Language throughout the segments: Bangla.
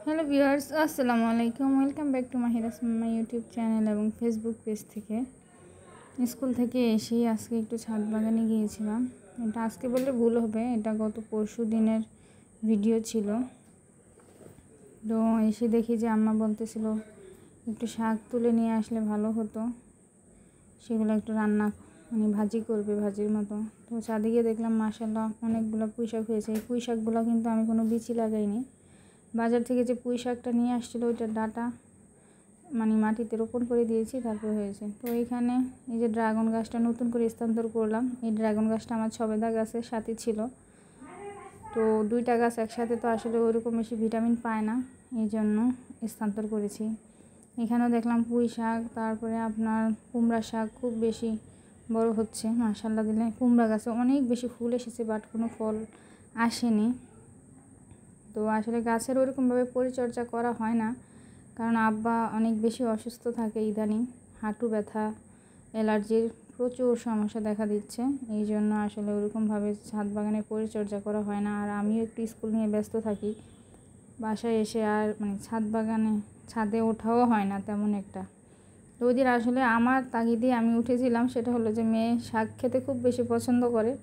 হ্যালো ভিউয়ার্স, আসসালামু আলাইকুম। Welcome back to Mahira's mamma YouTube channel এবং ফেসবুক পেজ থেকে। স্কুল থেকে এসেই আজকে একটু ছাদ বাগানে গিয়েছিলাম। এটা আজকে বললে ভুল হবে, এটা গত পরশু দিনের ভিডিও ছিল। তো এসে দেখি যে আম্মা বলতেছিল একটু শাক তুলে নিয়ে আসলে ভালো হতো, সেগুলো একটু রান্না ভাজি করবে, ভাজির মতো। তো ছাদে গিয়ে দেখলাম মাশাআল্লাহ অনেকগুলো পুঁই শাক হয়েছে। এই পুঁই শাকগুলো কিন্তু আমি কোনো বিচি লাগাইনি, বাজার থেকে যে পুঁই শাকটা নিয়ে আসছিলো ওইটার ডাটা মাটিতে রোপণ করে দিয়েছি, তারপর হয়েছে। তো এইখানে এই যে ড্রাগন গাছটা নতুন করে স্থানান্তর করলাম। এই ড্রাগন গাছটা আমার ছবেদা গাছের সাথে ছিল, তো দুইটা গাছ একসাথে তো আসলে ওইরকম বেশি ভিটামিন পায় না, এই জন্য স্থানান্তর করেছি। এখানেও দেখলাম পুঁই শাক, তারপরে আপনার কুমড়া শাক খুব বেশি বড় হচ্ছে মাশাআল্লাহ। দিলে কুমড়া গাছে অনেক বেশি ফুল এসেছে, বাট কোনো ফল আসেনি। তো আসলে গাছের ওরকমভাবে পরিচর্যা করা হয় না, কারণ আব্বা অনেক বেশি অসুস্থ থাকে ইদানিং, হাঁটু ব্যথা, অ্যালার্জির প্রচুর সমস্যা দেখা দিচ্ছে। এই জন্য আসলে ওরকমভাবে ছাদ বাগানে পরিচর্যা করা হয় না। আর আমিও একটু স্কুল নিয়ে ব্যস্ত থাকি, বাসায় এসে আর ছাদে ওঠাও হয় না তেমন একটা। তো ওই দিন আসলে আমার তাগিদে আমি উঠেছিলাম, সেটা হলো যে মেয়ে শাক খেতে খুব বেশি পছন্দ করে।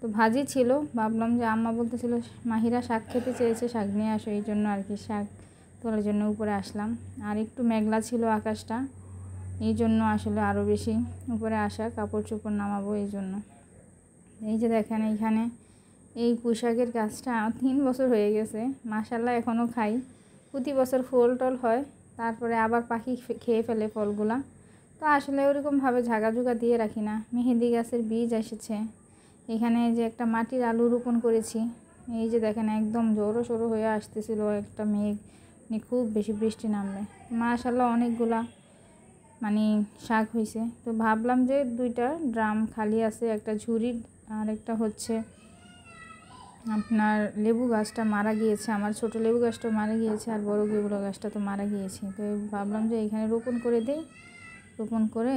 তো ভাজি ছিল, ভাবলাম যে আম্মা বলতেছিল মাহিরা শাক খেতে চেয়েছে, শাক নিয়ে আসো, এই জন্য আর কি শাক তোলার জন্য উপরে আসলাম। আর একটু মেঘলা ছিল আকাশটা, এই জন্য আসলে আরও বেশি উপরে আসা, কাপড় চোপড় নামাবো এই জন্য। এই যে দেখেন এইখানে এই পুঁই শাকের গাছটা 3 বছর হয়ে গেছে মাশাআল্লাহ, এখনও খাই। প্রতি বছর ফুল টল হয়, তারপরে আবার পাখি খেয়ে ফেলে ফলগুলা। তো আসলে ওরকমভাবে ঝাগাঝুগা দিয়ে রাখি না। মেহেন্দি গাছের বীজ এসেছে। এখানে যে একটা মাটির আলু রোপণ করেছি, এই যে দেখেন একদম জোরো সোরো হয়ে আসতেছিল একটা মেঘ, খুব বেশি বৃষ্টি নামবে। মাশাআল্লাহ অনেকগুলা শাক হয়েছে। তো ভাবলাম যে 2টা ড্রাম খালি আছে, একটা ঝুড়ির আর একটা হচ্ছে আপনার লেবু গাছটা মারা গিয়েছে, আমার ছোট লেবু গাছটা মারা গিয়েছে, আর বড় লেবু গাছটা তো মারা গিয়েছে। তো ভাবলাম যে এখানে রোপণ করে দিই, রোপণ করে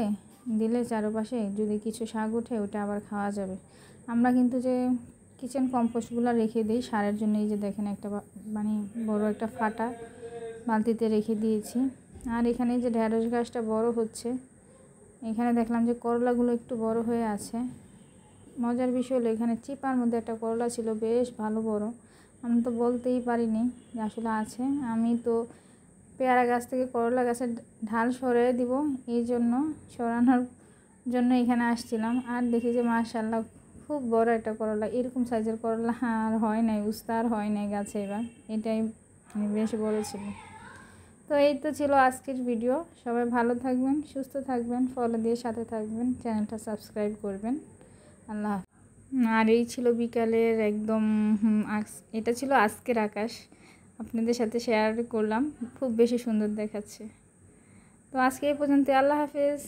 দিলে চারপাশে যদি কিছু শাক ওঠে ওটা আবার খাওয়া যাবে। আমরা কিন্তু যে কিচেন কম্পোস্টগুলো রেখে দিই সারের জন্য, এই যে দেখেন একটা বড় একটা ফাটা বালতিতে রেখে দিয়েছি। আর এখানে যে ঢেঁড়স গাছটা বড় হচ্ছে, এখানে দেখলাম যে করলাগুলো একটু বড় হয়ে আছে। মজার বিষয় হলো এখানে চিপার মধ্যে একটা করলা ছিল, বেশ ভালো বড়। আমি তো বলতেই পারিনি যে আসলে আছে। আমি তো পেয়ারা গাছ থেকে করলা গাছের ঢাল সরিয়ে দিব, এই জন্য সরানোর জন্য এখানে আসছিলাম। আর দেখি যে মাশাআল্লাহ খুব বড় একটা করলা, এরকম সাইজের করলা আর হয় নাই, উস্তা আর হয় নাই গাছে এবার, এটাই বেশ বড় ছিল। তো এই তো ছিল আজকের ভিডিও। সবাই ভালো থাকবেন, সুস্থ থাকবেন, ফলো দিয়ে সাথে থাকবেন, চ্যানেলটা সাবস্ক্রাইব করবেন। আল্লাহ। আর এই ছিল বিকালের একদম এটা ছিল আজকের আকাশ, আপনাদের সাথে শেয়ার করলাম, খুব বেশি সুন্দর দেখাচ্ছে। তো আজকে এই পর্যন্ত, আল্লাহ হাফেজ।